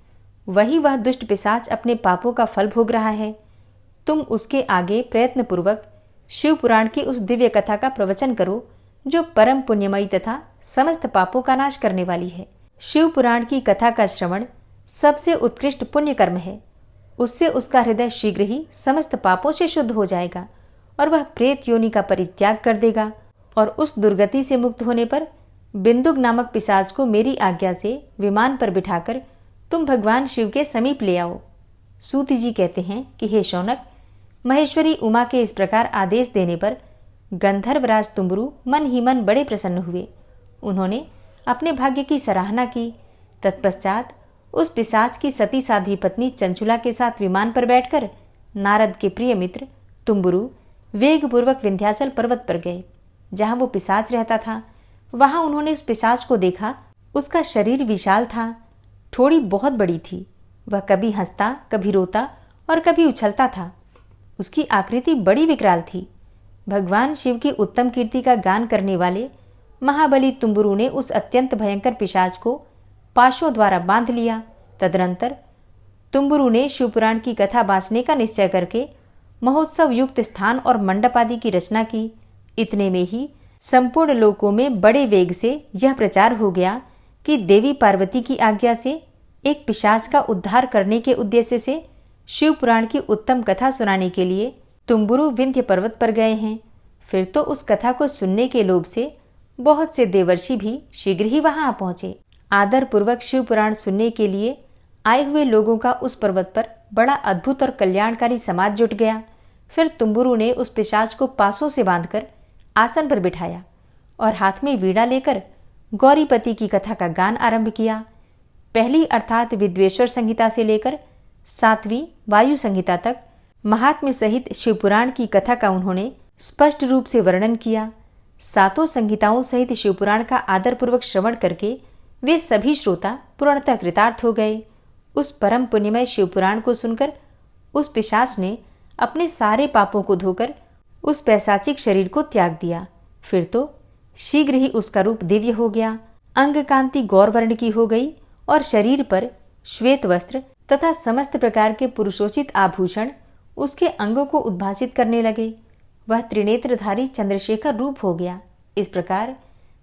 वही वह दुष्ट पिशाच अपने पापों का फल भोग रहा है। तुम उसके आगे प्रयत्नपूर्वक शिव पुराण की उस दिव्य कथा का प्रवचन करो जो परम पुण्यमयी तथा समस्त पापों का नाश करने वाली है। शिव पुराण की कथा का श्रवण सबसे उत्कृष्ट पुण्य कर्म है। उससे उसका हृदय शीघ्र ही समस्त पापों से शुद्ध हो जाएगा और वह प्रेत योनि का परित्याग कर देगा और उस दुर्गति से मुक्त होने पर बिंदुक नामक पिशाच को मेरी आज्ञा से विमान पर बिठाकर तुम भगवान शिव के समीप ले आओ। सूत जी कहते हैं कि हे शौनक, महेश्वरी उमा के इस प्रकार आदेश देने पर गंधर्वराज तुम्बुरु मन ही मन बड़े प्रसन्न हुए। उन्होंने अपने भाग्य की सराहना की। तत्पश्चात उस पिशाच की सती साध्वी पत्नी चंचुला के साथ विमान पर बैठकर नारद के प्रिय मित्र तुम्बुरु वेगपूर्वक विंध्याचल पर्वत पर गए, जहां वो पिशाच रहता था। वहां उन्होंने उस पिशाच को देखा। उसका शरीर विशाल था, ठोड़ी बहुत बड़ी थी। वह कभी हंसता, कभी रोता और कभी उछलता था। उसकी आकृति बड़ी विकराल थी। भगवान शिव की उत्तम कीर्ति का गान करने वाले महाबली तुम्बुरु ने उस अत्यंत भयंकर पिशाच को पाशों द्वारा बांध लिया। तदनंतर तुम्बुरु ने शिवपुराण की कथा बांचने का निश्चय करके महोत्सव युक्त स्थान और मंडप आदि की रचना की। इतने में ही संपूर्ण लोकों में बड़े वेग से यह प्रचार हो गया कि देवी पार्वती की आज्ञा से एक पिशाच का उद्धार करने के उद्देश्य से शिवपुराण की उत्तम कथा सुनाने के लिए तुम्बुरु विंध्य पर्वत पर गए हैं। फिर तो उस कथा को सुनने के लोभ से बहुत से देवर्षि भी शीघ्र ही वहां आ पहुंचे। आदर पूर्वक शिवपुराण सुनने के लिए आए हुए लोगों का उस पर्वत पर बड़ा अद्भुत और कल्याणकारी समाज जुट गया। फिर तुम्बुरु ने उस पिशाच को पासों से बांधकर आसन पर बिठाया और हाथ में वीणा लेकर गौरीपति की कथा का गान आरंभ किया। पहली अर्थात विद्वेश्वर संहिता से लेकर 7वीं वायु संहिता तक महात्म्य सहित शिवपुराण की कथा का उन्होंने स्पष्ट रूप से वर्णन किया। 7 संहिताओं सहित शिवपुराण का आदरपूर्वक श्रवण करके वे सभी श्रोता पूर्णतः कृतार्थ हो गए। उस परम पुण्यमय शिवपुराण को सुनकर उस पिशाच ने अपने सारे पापों को धोकर उस पैशाचिक शरीर को त्याग दिया। फिर तो शीघ्र ही उसका रूप दिव्य हो गया। अंग कांति गौर वर्ण की हो गई और शरीर पर श्वेत वस्त्र तथा समस्त प्रकार के पुरुषोचित आभूषण उसके अंगों को उद्भासित करने लगे। वह त्रिनेत्रधारी चंद्रशेखर रूप हो गया। इस प्रकार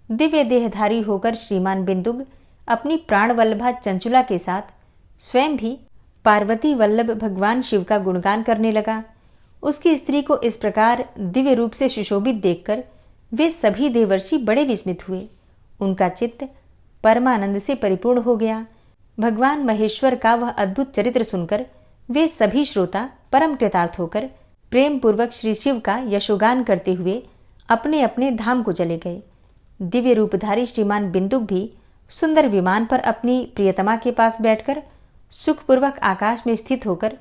दिव्य देहधारी होकर श्रीमान बिंदुक अपनी प्राण वल्लभा चंचुला के साथ स्वयं भी पार्वती वल्लभ भगवान शिव का गुणगान करने लगा। उसकी स्त्री को इस प्रकार दिव्य रूप से सुशोभित देखकर वे सभी देवर्षि बड़े विस्मित हुए। उनका चित्त परमानंद से परिपूर्ण हो गया। भगवान महेश्वर का वह अद्भुत चरित्र सुनकर वे सभी श्रोता परम कृतार्थ होकर प्रेम पूर्वक श्री शिव का यशोगान करते हुए अपने अपने धाम को चले गए। दिव्य रूपधारी श्रीमान बिंदुक भी सुंदर विमान पर अपनी प्रियतमा के पास बैठकर सुखपूर्वक आकाश में स्थित होकर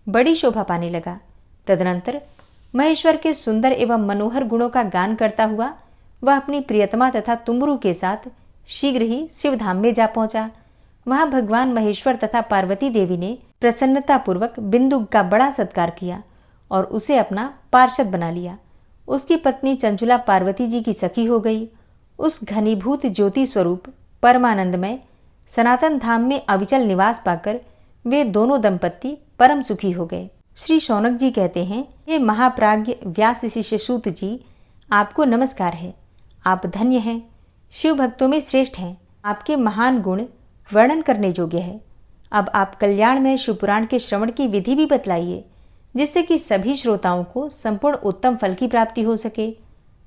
बड़ी शोभा पाने लगा। तदनंतर महेश्वर के सुंदर एवं मनोहर गुणों का गान करता हुआ वह अपनी प्रियतमा तथा तुमरू के साथ शीघ्र ही शिवधाम में जा पहुंचा। वहां भगवान महेश्वर तथा पार्वती देवी ने प्रसन्नतापूर्वक बिंदुक का बड़ा सत्कार किया और उसे अपना पार्षद बना लिया। उसकी पत्नी चंचुला पार्वती जी की सखी हो गई। उस घनीभूत ज्योति स्वरूप परमानंदमय सनातन धाम में अविचल निवास पाकर वे दोनों दंपत्ति परम सुखी हो गए। श्री शौनक जी कहते हैं, हे महाप्राज्ञ व्यास शिष्य सूत जी, आपको नमस्कार है। आप धन्य हैं, शिव भक्तों में श्रेष्ठ हैं। आपके महान गुण वर्णन करने योग्य है। अब आप कल्याण में शिवपुराण के श्रवण की विधि भी बतलाइए, जिससे कि सभी श्रोताओं को संपूर्ण उत्तम फल की प्राप्ति हो सके।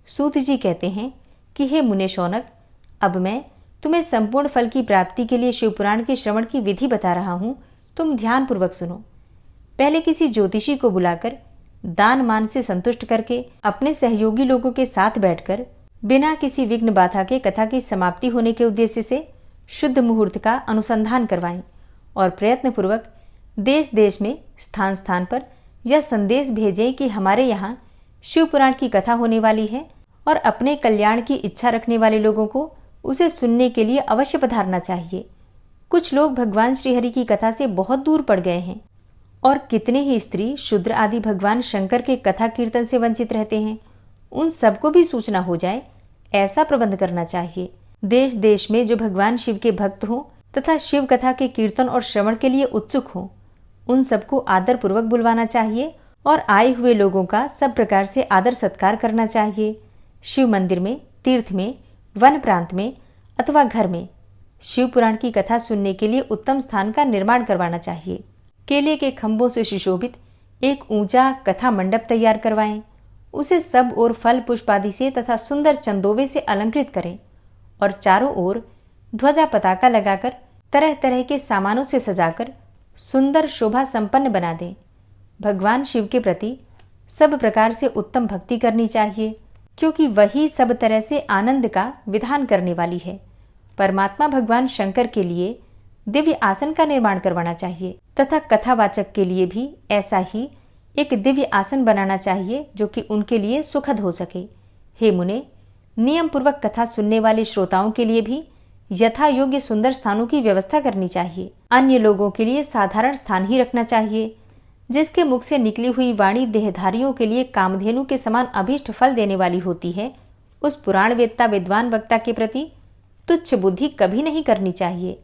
सूत जी कहते हैं कि हे मुने शौनक, अब मैं तुम्हें संपूर्ण फल की प्राप्ति के लिए शिवपुराण के श्रवण की विधि बता रहा हूं। तुम ध्यानपूर्वक सुनो। पहले किसी ज्योतिषी को बुलाकर दान मान से संतुष्ट करके अपने सहयोगी लोगों के साथ बैठकर बिना किसी विघ्न बाधा के कथा की समाप्ति होने के उद्देश्य से शुद्ध मुहूर्त का अनुसंधान करवाएं और प्रयत्न पूर्वक देश देश में स्थान स्थान पर यह संदेश भेजें कि हमारे यहाँ शिवपुराण की कथा होने वाली है और अपने कल्याण की इच्छा रखने वाले लोगों को उसे सुनने के लिए अवश्य पधारना चाहिए। कुछ लोग भगवान श्रीहरि की कथा से बहुत दूर पड़ गए हैं और कितने ही स्त्री शूद्र आदि भगवान शंकर के कथा कीर्तन से वंचित रहते हैं। उन सबको भी सूचना हो जाए, ऐसा प्रबंध करना चाहिए। देश देश में जो भगवान शिव के भक्त हों तथा शिव कथा के कीर्तन और श्रवण के लिए उत्सुक हों, उन सबको आदर पूर्वक बुलवाना चाहिए और आए हुए लोगों का सब प्रकार से आदर सत्कार करना चाहिए। शिव मंदिर में, तीर्थ में, वन प्रांत में अथवा घर में शिव पुराण की कथा सुनने के लिए उत्तम स्थान का निर्माण करवाना चाहिए। केले के खंभों से सुशोभित एक ऊंचा कथा मंडप तैयार करवाएं। उसे सब ओर फल पुष्प आदि से तथा सुंदर चंदोवे से अलंकृत करें और चारों ओर ध्वजा पताका लगाकर तरह तरह के सामानों से सजाकर सुंदर शोभा संपन्न बना दें। भगवान शिव के प्रति सब प्रकार से उत्तम भक्ति करनी चाहिए, क्योंकि वही सब तरह से आनंद का विधान करने वाली है। परमात्मा भगवान शंकर के लिए दिव्य आसन का निर्माण करवाना चाहिए तथा कथावाचक के लिए भी ऐसा ही एक दिव्य आसन बनाना चाहिए जो कि उनके लिए सुखद हो सके। हे मुने, नियम पूर्वक कथा सुनने वाले श्रोताओं के लिए भी यथा योग्य सुंदर स्थानों की व्यवस्था करनी चाहिए। अन्य लोगों के लिए साधारण स्थान ही रखना चाहिए। जिसके मुख से निकली हुई वाणी देहधारियों के लिए कामधेनु के समान अभीष्ट फल देने वाली होती है, उस पुराण वेत्ता विद्वान वक्ता के प्रति तुच्छ बुद्धि कभी नहीं करनी चाहिए।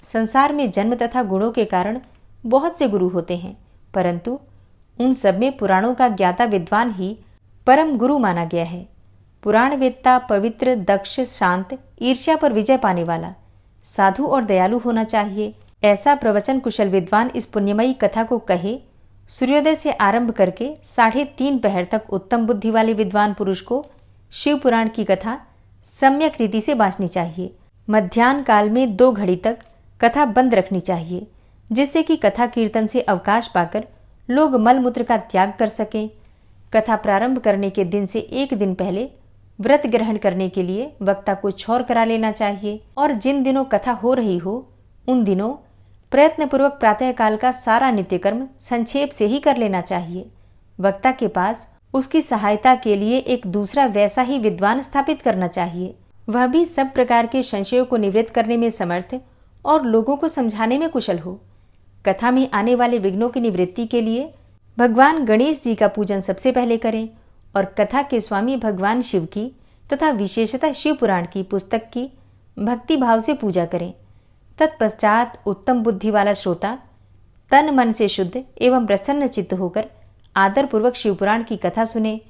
संसार में जन्म तथा गुणों के कारण बहुत से गुरु होते हैं, परंतु उन सब में पुराणों का ज्ञाता विद्वान ही परम गुरु माना गया है। पुराण वेत्ता पवित्र, दक्ष, शांत, ईर्ष्या पर विजय पाने वाला, साधु और दयालु होना चाहिए। ऐसा प्रवचन कुशल विद्वान इस पुण्यमयी कथा को कहे। सूर्योदय से आरंभ करके 3:30 पहर तक उत्तम बुद्धि वाले विद्वान पुरुष को शिव पुराण की कथा सम्यक रीति से बांचनी चाहिए। मध्याह्न काल में 2 घड़ी तक कथा बंद रखनी चाहिए, जिससे कि कथा कीर्तन से अवकाश पाकर लोग मलमूत्र का त्याग कर सकें। कथा प्रारंभ करने के दिन से 1 दिन पहले व्रत ग्रहण करने के लिए वक्ता को छौर करा लेना चाहिए और जिन दिनों कथा हो रही हो उन दिनों प्रयत्नपूर्वक प्रातःकाल का सारा नित्यकर्म संक्षेप से ही कर लेना चाहिए। वक्ता के पास उसकी सहायता के लिए एक दूसरा वैसा ही विद्वान स्थापित करना चाहिए। वह भी सब प्रकार के संशयों को निवृत्त करने में समर्थ और लोगों को समझाने में कुशल हो। कथा में आने वाले विघ्नों की निवृत्ति के लिए भगवान गणेश जी का पूजन सबसे पहले करें और कथा के स्वामी भगवान शिव की तथा विशेषतः शिव पुराण की पुस्तक की भक्ति भाव से पूजा करें। तत्पश्चात उत्तम बुद्धि वाला श्रोता तन मन से शुद्ध एवं प्रसन्न चित्त होकर आदरपूर्वक शिवपुराण की कथा सुने।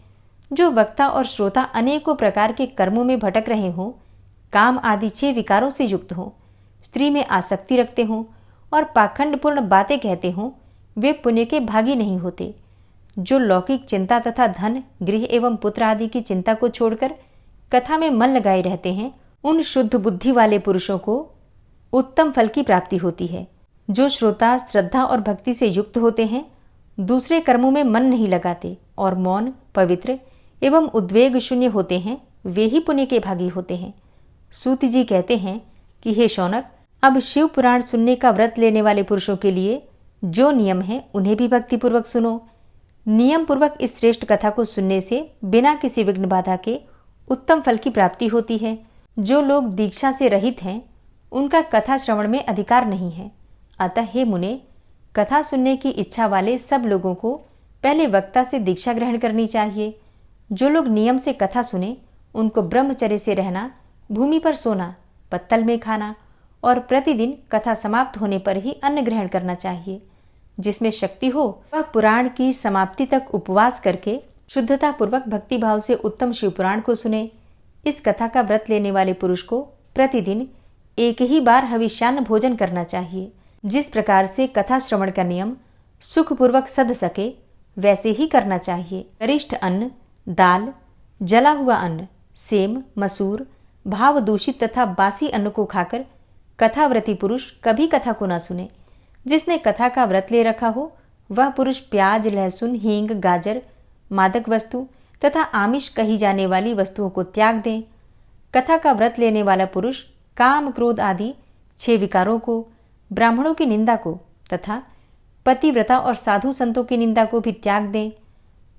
जो वक्ता और श्रोता अनेकों प्रकार के कर्मों में भटक रहे हों, काम आदि 6 विकारों से युक्त हों, स्त्री में आसक्ति रखते हों और पाखंडपूर्ण बातें कहते हों, वे पुण्य के भागी नहीं होते। जो लौकिक चिंता तथा धन, गृह एवं पुत्र आदि की चिंता को छोड़कर कथा में मन लगाए रहते हैं, उन शुद्ध बुद्धि वाले पुरुषों को उत्तम फल की प्राप्ति होती है। जो श्रोता श्रद्धा और भक्ति से युक्त होते हैं, दूसरे कर्मों में मन नहीं लगाते और मौन, पवित्र एवं उद्वेग शून्य होते हैं, वे ही पुण्य के भागी होते हैं। सूत जी कहते हैं कि हे शौनक, अब शिव पुराण सुनने का व्रत लेने वाले पुरुषों के लिए जो नियम है उन्हें भी भक्तिपूर्वक सुनो। नियम पूर्वक इस श्रेष्ठ कथा को सुनने से बिना किसी विघ्न बाधा के उत्तम फल की प्राप्ति होती है। जो लोग दीक्षा से रहित हैं, उनका कथा श्रवण में अधिकार नहीं है। अतः हे मुने, कथा सुनने की इच्छा वाले सब लोगों को पहले वक्ता से दीक्षा ग्रहण करनी चाहिए। जो लोग नियम से कथा सुने, उनको ब्रह्मचर्य से रहना, भूमि पर सोना, पत्तल में खाना और प्रतिदिन कथा समाप्त होने पर ही अन्न ग्रहण करना चाहिए। जिसमें शक्ति हो वह पुराण की समाप्ति तक उपवास करके शुद्धता पूर्वक भक्तिभाव से उत्तम शिव पुराण को सुने। इस कथा का व्रत लेने वाले पुरुष को प्रतिदिन एक ही बार हविष्यान्न भोजन करना चाहिए। जिस प्रकार से कथा श्रवण का नियम सुखपूर्वक सध सके, वैसे ही करना चाहिए। गरिष्ठ अन्न, दाल, जला हुआ अन्न, सेम, मसूर, भाव दूषित तथा बासी अन्न को खाकर कथाव्रती पुरुष कभी कथा को न सुने। जिसने कथा का व्रत ले रखा हो, वह पुरुष प्याज, लहसुन, हींग, गाजर, मादक वस्तु तथा आमिष कही जाने वाली वस्तुओं को त्याग दें। कथा का व्रत लेने वाला पुरुष काम, क्रोध आदि 6 विकारों को, ब्राह्मणों की निंदा को तथा पतिव्रता और साधु संतों की निंदा को भी त्याग दें।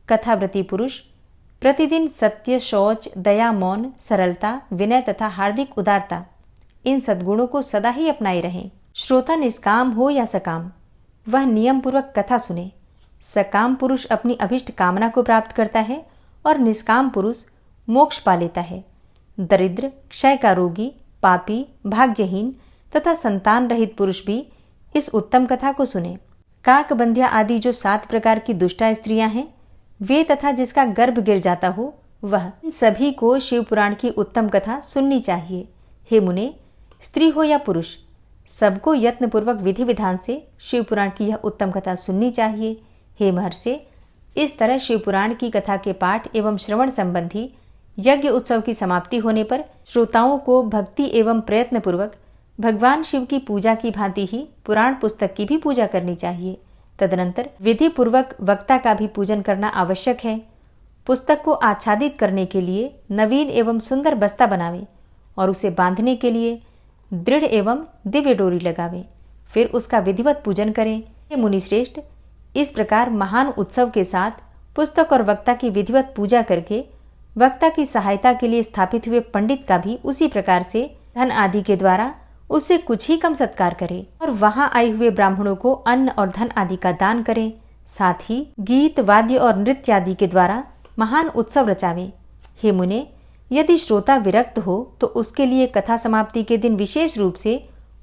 कथाव्रती पुरुष प्रतिदिन सत्य, शौच, दया, मौन, सरलता, विनय तथा हार्दिक उदारता, इन सद्गुणों को सदा ही अपनाए रहें। श्रोता निष्काम हो या सकाम, वह नियम पूर्वक कथा सुने। सकाम पुरुष अपनी अभिष्ट कामना को प्राप्त करता है और निष्काम पुरुष मोक्ष पा लेता है। दरिद्र, क्षय का रोगी, पापी, भाग्यहीन तथा संतान रहित पुरुष भी इस उत्तम कथा को सुने। काकबंध्या आदि जो 7 प्रकार की दुष्टा स्त्रियां हैं, वे तथा जिसका गर्भ गिर जाता हो, वह सभी को शिव पुराण की उत्तम कथा सुननी चाहिए। हे मुने, स्त्री हो या पुरुष, सबको यत्नपूर्वक विधि विधान से शिव पुराण की यह उत्तम कथा सुननी चाहिए। हे महर्षि, इस तरह शिव पुराण की कथा के पाठ एवं श्रवण संबंधी यज्ञ उत्सव की समाप्ति होने पर श्रोताओं को भक्ति एवं प्रयत्न पूर्वक भगवान शिव की पूजा की भांति ही पुराण पुस्तक की भी पूजा करनी चाहिए। तदनंतर विधि पूर्वक वक्ता का भी पूजन करना आवश्यक है। पुस्तक को आच्छादित करने के लिए नवीन एवं सुंदर बस्ता बनावे और उसे बांधने के लिए दृढ़ एवं दिव्य डोरी लगावे, फिर उसका विधिवत पूजन करें। हे मुनिश्रेष्ठ, इस प्रकार महान उत्सव के साथ पुस्तक और वक्ता की विधिवत पूजा करके वक्ता की सहायता के लिए स्थापित हुए पंडित का भी उसी प्रकार से धन आदि के द्वारा उससे कुछ ही कम सत्कार करे और वहां आए हुए ब्राह्मणों को अन्न और धन आदि का दान करें। साथ ही गीत, वाद्य और नृत्य आदि के द्वारा महान उत्सव रचावे। हे मुने, यदि श्रोता विरक्त हो तो उसके लिए कथा समाप्ति के दिन विशेष रूप से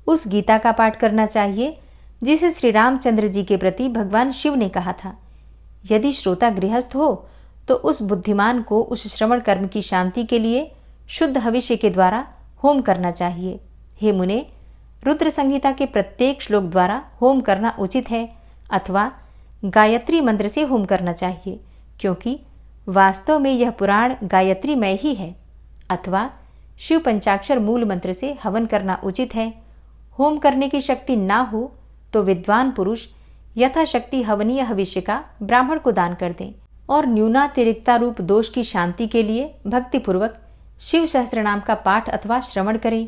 उस गीता का पाठ करना चाहिए जिसे श्री रामचंद्र जी के प्रति भगवान शिव ने कहा था। यदि श्रोता गृहस्थ हो तो उस बुद्धिमान को उस श्रवण कर्म की शांति के लिए शुद्ध हविष्य के द्वारा होम करना चाहिए। हे मुने, रुद्र संहिता के प्रत्येक श्लोक द्वारा होम करना उचित है अथवा गायत्री मंत्र से होम करना चाहिए, क्योंकि वास्तव में यह पुराण गायत्रीमय ही है। अथवा शिव पंचाक्षर मूल मंत्र से हवन करना उचित है। होम करने की शक्ति ना हो तो विद्वान पुरुष यथाशक्ति हवनीय हविष्य का ब्राह्मण को दान कर दें और न्यूनातिरिक्ता रूप दोष की शांति के लिए भक्तिपूर्वक शिव सहस्त्रनाम का पाठ अथवा श्रवण करें।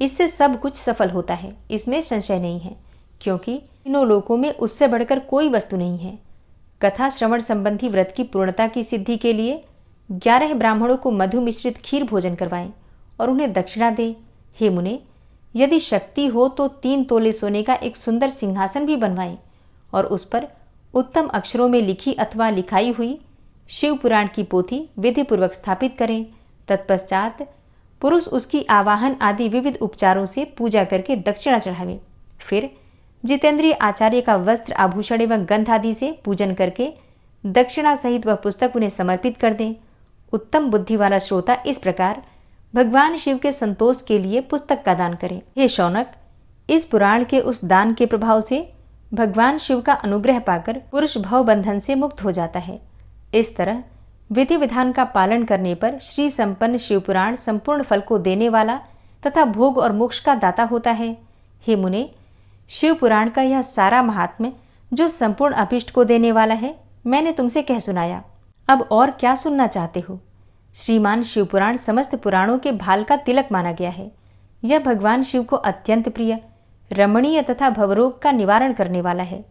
इससे सब कुछ सफल होता है, इसमें संशय नहीं है, क्योंकि तीनों लोकों में उससे बढ़कर कोई वस्तु नहीं है। कथा श्रवण संबंधी व्रत की पूर्णता की सिद्धि के लिए 11 ब्राह्मणों को मधु मिश्रित खीर भोजन करवाएं और उन्हें दक्षिणा दें। हे मुने, यदि शक्ति हो तो 3 तोले सोने का एक सुंदर सिंहासन भी बनवाएं और उस पर उत्तम अक्षरों में लिखी अथवा लिखाई हुई शिव पुराण की पोथी विधिपूर्वक स्थापित करें। तत्पश्चात पुरुष उसकी आवाहन आदि विविध उपचारों से पूजा करके दक्षिणा चढ़ावे। फिर जितेंद्रिय आचार्य का वस्त्र आभूषण एवं गंध आदि से पूजन करके दक्षिणा सहित वह पुस्तक उन्हें समर्पित कर दें। उत्तम बुद्धि वाला श्रोता इस प्रकार भगवान शिव के संतोष के लिए पुस्तक का दान करे। हे शौनक, इस पुराण के उस दान के प्रभाव से भगवान शिव का अनुग्रह पाकर पुरुष भव बंधन से मुक्त हो जाता है। इस तरह विधि विधान का पालन करने पर श्री संपन्न शिव पुराण संपूर्ण फल को देने वाला तथा भोग और मोक्ष का दाता होता है। हे मुने, शिव पुराण का यह सारा महात्म्य जो संपूर्ण अभिष्ट को देने वाला है, मैंने तुमसे कह सुनाया। अब और क्या सुनना चाहते हो? श्रीमान शिव पुराण समस्त पुराणों के भाल का तिलक माना गया है। यह भगवान शिव को अत्यंत प्रिय, रमणीय तथा भवरोग का निवारण करने वाला है।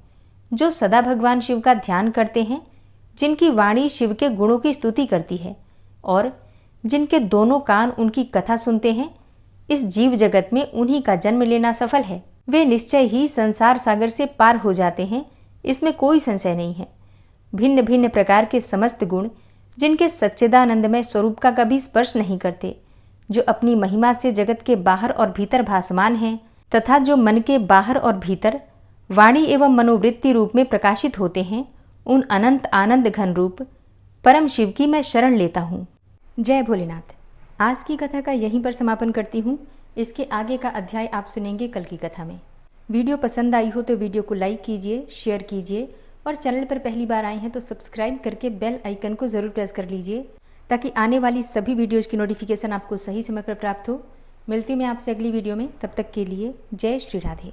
जो सदा भगवान शिव का ध्यान करते हैं, जिनकी वाणी शिव के गुणों की स्तुति करती है और जिनके दोनों कान उनकी कथा सुनते हैं, इस जीव जगत में उन्हीं का जन्म लेना सफल है। वे निश्चय ही संसार सागर से पार हो जाते हैं, इसमें कोई संशय नहीं है। भिन्न भिन्न प्रकार के समस्त गुण जिनके सच्चिदानंदमय स्वरूप का कभी स्पर्श नहीं करते, जो अपनी महिमा से जगत के बाहर और भीतर भासमान हैं तथा जो मन के बाहर और भीतर वाणी एवं मनोवृत्ति रूप में प्रकाशित होते हैं, उन अनंत आनंद घन रूप परम शिव की मैं शरण लेता हूँ। जय भोलेनाथ। आज की कथा का यहीं पर समापन करती हूँ। इसके आगे का अध्याय आप सुनेंगे कल की कथा में। वीडियो पसंद आई हो तो वीडियो को लाइक कीजिए, शेयर कीजिए और चैनल पर पहली बार आए हैं तो सब्सक्राइब करके बेल आइकन को ज़रूर प्रेस कर लीजिए ताकि आने वाली सभी वीडियोज़ की नोटिफिकेशन आपको सही समय पर प्राप्त हो। मिलती हूँ मैं आपसे अगली वीडियो में, तब तक के लिए जय श्री राधे।